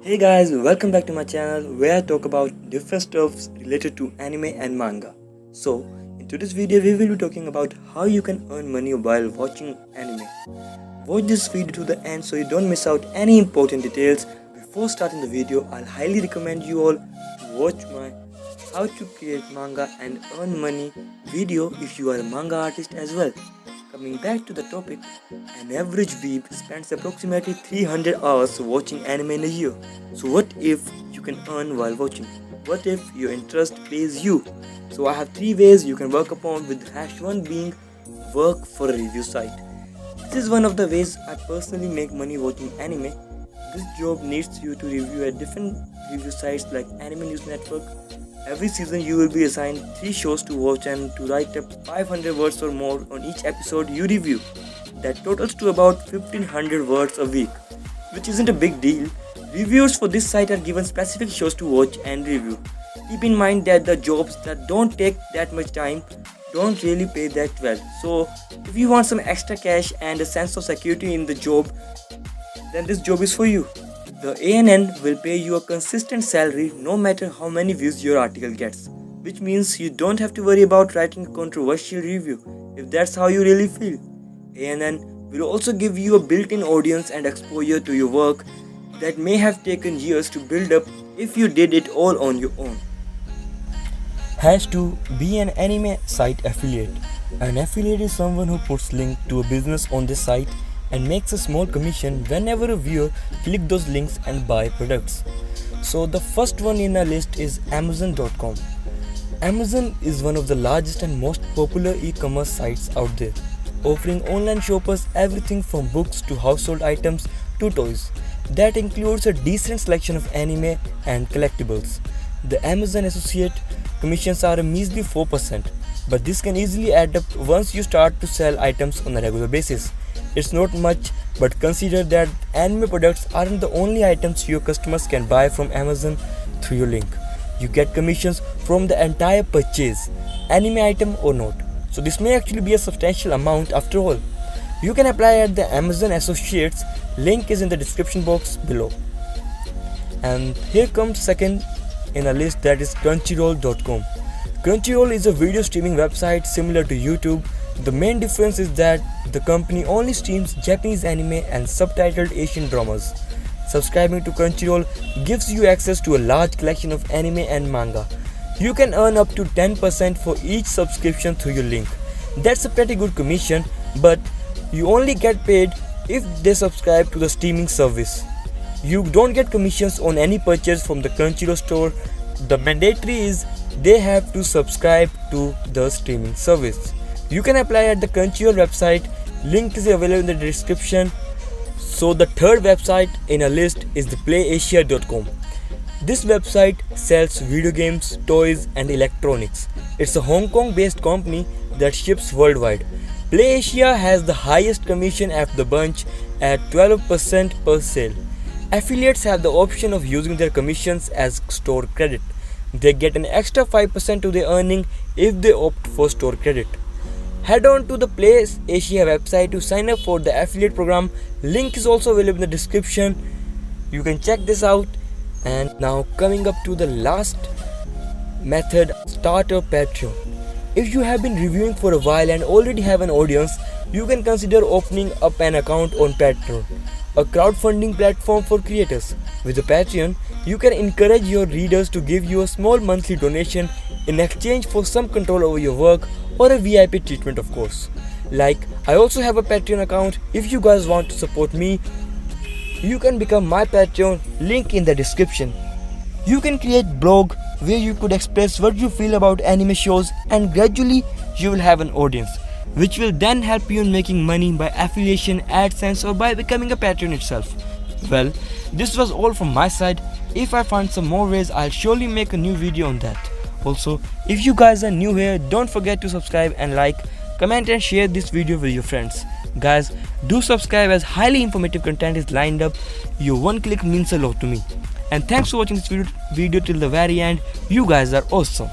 Hey guys, welcome back to my channel where I talk about different stuffs related to anime and manga. So, in today's video we will be talking about how you can earn money while watching anime. Watch this video to the end so you don't miss out any important details. Before starting the video, I'll highly recommend you all to watch my how to create manga and earn money video if you are a manga artist as well. Coming back to the topic, an average weeb spends approximately 300 hours watching anime in a year. So what if you can earn while watching? What if your interest pays you? So I have 3 ways you can work upon, with #1 being work for a review site. This is one of the ways I personally make money watching anime. This job needs you to review at different review sites like Anime News Network. Every season you will be assigned 3 shows to watch and to write up 500 words or more on each episode you review. That totals to about 1500 words a week, which isn't a big deal. Reviewers for this site are given specific shows to watch and review. Keep in mind that the jobs that don't take that much time don't really pay that well. So if you want some extra cash and a sense of security in the job, then this job is for you. The ANN will pay you a consistent salary no matter how many views your article gets, which means you don't have to worry about writing a controversial review if that's how you really feel. ANN will also give you a built-in audience and exposure to your work that may have taken years to build up if you did it all on your own. #2. Be an anime site affiliate. An affiliate is someone who puts link to a business on the site and makes a small commission whenever a viewer clicks those links and buy products. So the first one in our list is Amazon.com. Amazon is one of the largest and most popular e-commerce sites out there, offering online shoppers everything from books to household items to toys. That includes a decent selection of anime and collectibles. The Amazon Associate commissions are a measly 4%, but this can easily add up once you start to sell items on a regular basis. It's not much, but consider that anime products aren't the only items your customers can buy from Amazon through your link. You get commissions from the entire purchase, anime item or not. So this may actually be a substantial amount after all. You can apply at the Amazon Associates, link is in the description box below. And here comes second in a list, that is Crunchyroll.com. Crunchyroll is a video streaming website similar to YouTube. The main difference is that the company only streams Japanese anime and subtitled Asian dramas. Subscribing to Crunchyroll gives you access to a large collection of anime and manga. You can earn up to 10% for each subscription through your link. That's a pretty good commission, but you only get paid if they subscribe to the streaming service. You don't get commissions on any purchase from the Crunchyroll store. The mandatory is they have to subscribe to the streaming service. You can apply at the Crunchyroll website, link is available in the description. So the third website in a list is the PlayAsia.com. This website sells video games, toys and electronics. It's a Hong Kong based company that ships worldwide. PlayAsia has the highest commission of the bunch at 12% per sale. Affiliates have the option of using their commissions as store credit. They get an extra 5% to their earning if they opt for store credit. Head on to the PlayAsia website to sign up for the affiliate program. Link is also available in the description. You can check this out. And now coming up to the last method, start a Patreon. If you have been reviewing for a while and already have an audience, you can consider opening up an account on Patreon, a crowdfunding platform for creators. With a Patreon, you can encourage your readers to give you a small monthly donation in exchange for some control over your work or a VIP treatment, of course. Like, I also have a Patreon account. If you guys want to support me, you can become my Patreon, link in the description. You can create blog where you could express what you feel about anime shows, and gradually you will have an audience, which will then help you in making money by affiliation, AdSense or by becoming a Patreon itself. Well, this was all from my side. If I find some more ways, I'll surely make a new video on that. Also, if you guys are new here, don't forget to subscribe and like, comment and share this video with your friends. Guys, do subscribe as highly informative content is lined up. Your one click means a lot to me. And thanks for watching this video till the very end. You guys are awesome.